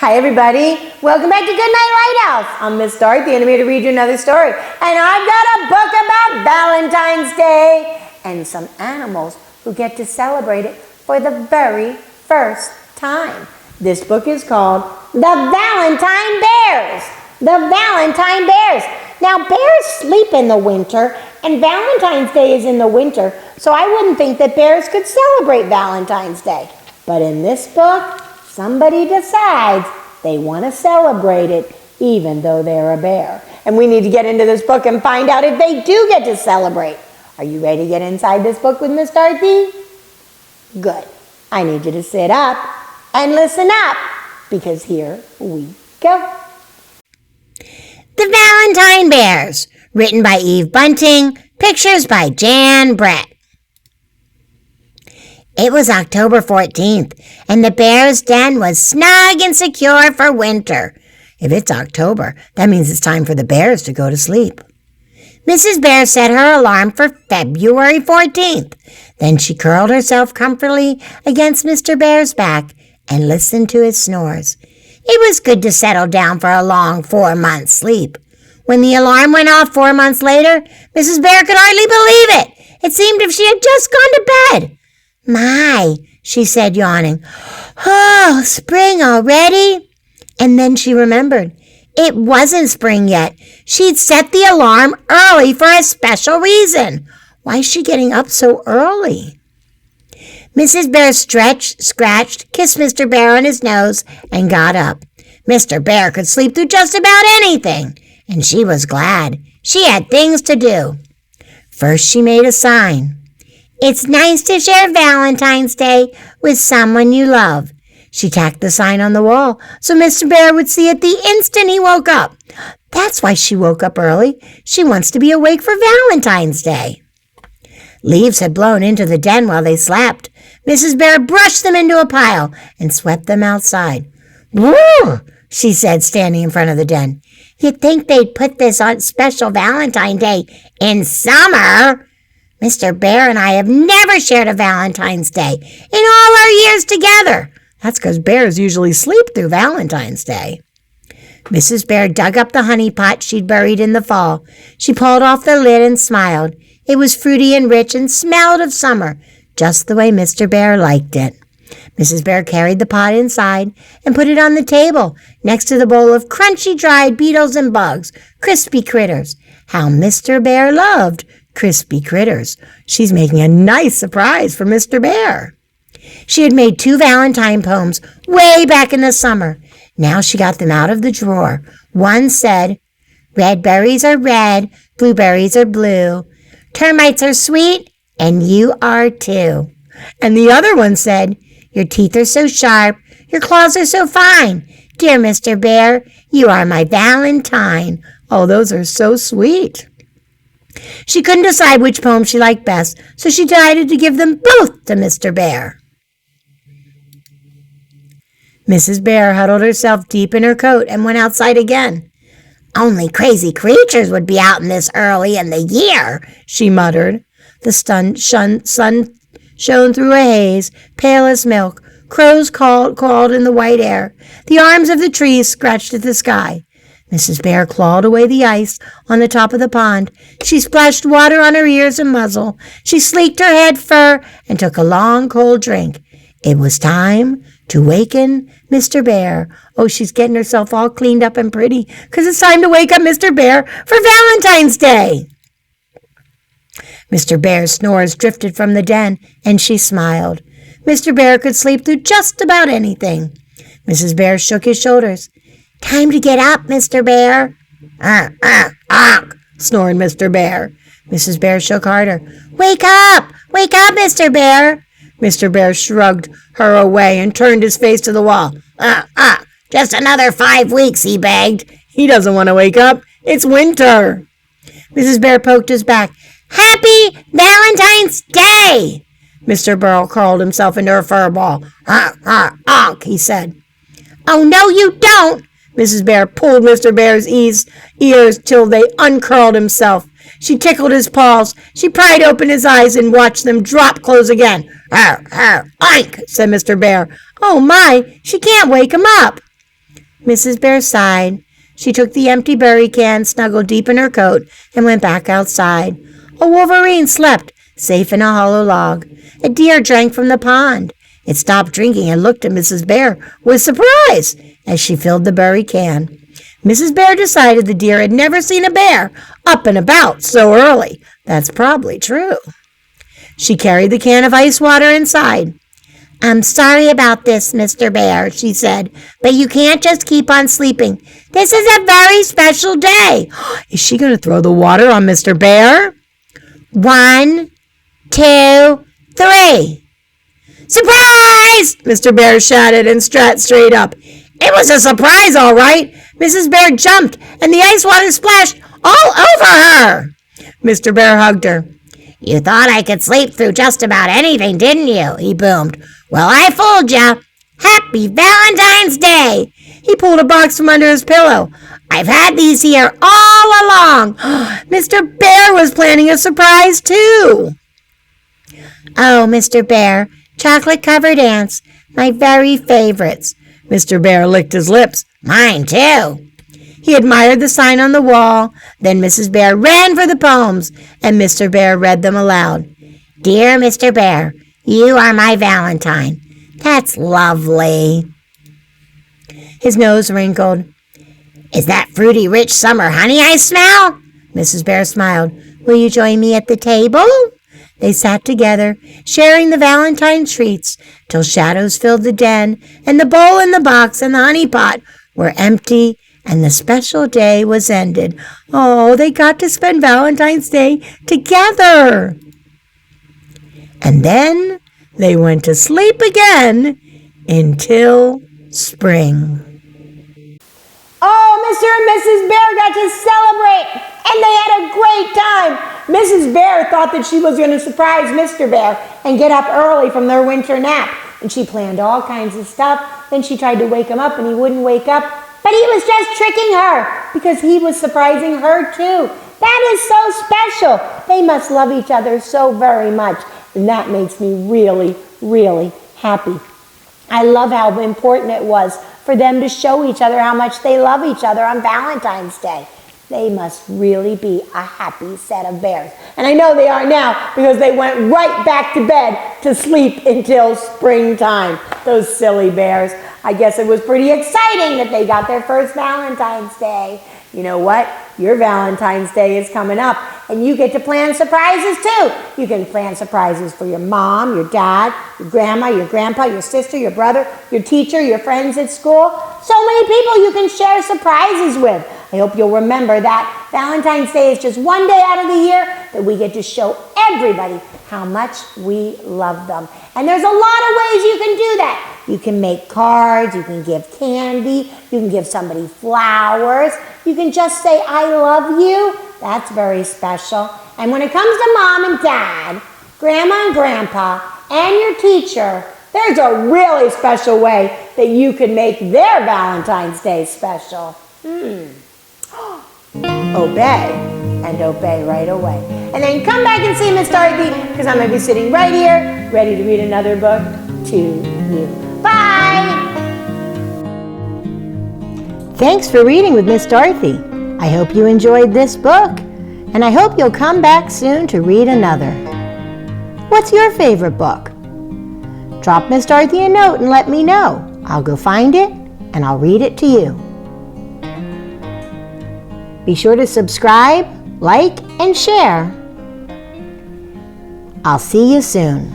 Hi everybody, welcome back to Goodnight Lighthouse. I'm Miss Dorothy and I'm here to read you another story. And I've got a book about Valentine's Day and some animals who get to celebrate it for the very first time. This book is called The Valentine Bears. The Valentine Bears. Now bears sleep in the winter and Valentine's Day is in the winter, so I wouldn't think that bears could celebrate Valentine's Day. But in this book, somebody decides they want to celebrate it even though they're a bear. And we need to get into this book and find out if they do get to celebrate. Are you ready to get inside this book with Miss Dorothy? Good. I need you to sit up and listen up because here we go. The Valentine Bears, written by Eve Bunting, pictures by Jan Brett. It was October 14th, and the bear's den was snug and secure for winter. If it's October, that means it's time for the bears to go to sleep. Mrs. Bear set her alarm for February 14th. Then she curled herself comfortably against Mr. Bear's back and listened to his snores. It was good to settle down for a long 4-month sleep. When the alarm went off 4 months later, Mrs. Bear could hardly believe it. It seemed as if she had just gone to bed. "My," she said, yawning. "Oh, spring already?" And then she remembered. It wasn't spring yet. She'd set the alarm early for a special reason. Why is she getting up so early? Mrs. Bear stretched, scratched, kissed Mr. Bear on his nose, and got up. Mr. Bear could sleep through just about anything, and she was glad. She had things to do. First, she made a sign. "It's nice to share Valentine's Day with someone you love." She tacked the sign on the wall so Mr. Bear would see it the instant he woke up. That's why she woke up early. She wants to be awake for Valentine's Day. Leaves had blown into the den while they slept. Mrs. Bear brushed them into a pile and swept them outside. "Woo!" she said, standing in front of the den. "You'd think they'd put this on special Valentine Day in summer. Mr. Bear and I have never shared a Valentine's Day in all our years together." That's because bears usually sleep through Valentine's Day. Mrs. Bear dug up the honey pot she'd buried in the fall. She pulled off the lid and smiled. It was fruity and rich and smelled of summer, just the way Mr. Bear liked it. Mrs. Bear carried the pot inside and put it on the table next to the bowl of crunchy dried beetles and bugs, crispy critters. How Mr. Bear loved crispy critters. She's making a nice surprise for Mr. Bear. She had made 2 Valentine poems way back in the summer. Now she got them out of the drawer. One said, "Red berries are red, blueberries are blue. Termites are sweet, and you are too." And the other one said, "Your teeth are so sharp, your claws are so fine. Dear Mr. Bear, you are my Valentine." Oh, those are so sweet. She couldn't decide which poem she liked best, so she decided to give them both to Mr. Bear. Mrs. Bear huddled herself deep in her coat and went outside again. "Only crazy creatures would be out in this early in the year," she muttered. The sun shone through a haze, pale as milk. Crows called in the white air. The arms of the trees scratched at the sky. Mrs. Bear clawed away the ice on the top of the pond. She splashed water on her ears and muzzle. She sleeked her head fur and took a long, cold drink. It was time to waken Mr. Bear. Oh, she's getting herself all cleaned up and pretty because it's time to wake up Mr. Bear for Valentine's Day. Mr. Bear's snores drifted from the den, and she smiled. Mr. Bear could sleep through just about anything. Mrs. Bear shook his shoulders. "Time to get up, Mr. Bear." Snored Mr. Bear. Mrs. Bear shook harder. Wake up, Mr. Bear." Mr. Bear shrugged her away and turned his face to the wall. Just another 5 weeks, he begged. He doesn't want to wake up. It's winter. Mrs. Bear poked his back. "Happy Valentine's Day!" Mr. Bear curled himself into her fur ball. He said. "Oh, no, you don't!" Mrs. Bear pulled Mr. Bear's ears till they uncurled himself. She tickled his paws. She pried open his eyes and watched them drop close again. "Oink," said Mr. Bear. "Oh, my, she can't wake him up." Mrs. Bear sighed. She took the empty berry can, snuggled deep in her coat, and went back outside. A wolverine slept, safe in a hollow log. A deer drank from the pond. It stopped drinking and looked at Mrs. Bear with surprise as she filled the berry can. Mrs. Bear decided the deer had never seen a bear up and about so early. That's probably true. She carried the can of ice water inside. "I'm sorry about this, Mr. Bear," she said, "but you can't just keep on sleeping. This is a very special day." Is she going to throw the water on Mr. Bear? 1, 2, 3. "Surprise!" Mr. Bear shouted and sat straight up. It was a surprise, all right. Mrs. Bear jumped, and the ice water splashed all over her. Mr. Bear hugged her. "You thought I could sleep through just about anything, didn't you?" he boomed. "Well, I fooled ya. Happy Valentine's Day!" He pulled a box from under his pillow. "I've had these here all along." Mr. Bear was planning a surprise, too. "Oh, Mr. Bear, chocolate-covered ants, my very favorites." Mr. Bear licked his lips. "Mine, too." He admired the sign on the wall. Then Mrs. Bear ran for the poems, and Mr. Bear read them aloud. "Dear Mr. Bear, you are my Valentine." "That's lovely." His nose wrinkled. "Is that fruity, rich summer honey I smell?" Mrs. Bear smiled. "Will you join me at the table?" They sat together, sharing the Valentine treats, till shadows filled the den, and the bowl and the box and the honey pot were empty, and the special day was ended. Oh, they got to spend Valentine's Day together. And then they went to sleep again until spring. Oh, Mr. and Mrs. Bear got to celebrate, and they had a great time. Mrs. Bear thought that she was going to surprise Mr. Bear and get up early from their winter nap, and she planned all kinds of stuff. Then she tried to wake him up, and he wouldn't wake up, but he was just tricking her because he was surprising her too. That is so special. They must love each other so very much, and that makes me really, really happy. I love how important it was for them to show each other how much they love each other on Valentine's Day. They must really be a happy set of bears. And I know they are now because they went right back to bed to sleep until springtime. Those silly bears. I guess it was pretty exciting that they got their first Valentine's Day. You know what? Your Valentine's Day is coming up, and you get to plan surprises too. You can plan surprises for your mom, your dad, your grandma, your grandpa, your sister, your brother, your teacher, your friends at school. So many people you can share surprises with. I hope you'll remember that Valentine's Day is just one day out of the year that we get to show everybody how much we love them. And there's a lot of ways you can do that. You can make cards, you can give candy, you can give somebody flowers, you can just say, "I love you." That's very special. And when it comes to mom and dad, grandma and grandpa, and your teacher, there's a really special way that you can make their Valentine's Day special. Obey, and obey right away. And then come back and see Miss Dorothy, because I'm going to be sitting right here, ready to read another book to you. Bye! Thanks for reading with Miss Dorothy. I hope you enjoyed this book, and I hope you'll come back soon to read another. What's your favorite book? Drop Miss Dorothy a note and let me know. I'll go find it, and I'll read it to you. Be sure to subscribe, like, and share. I'll see you soon.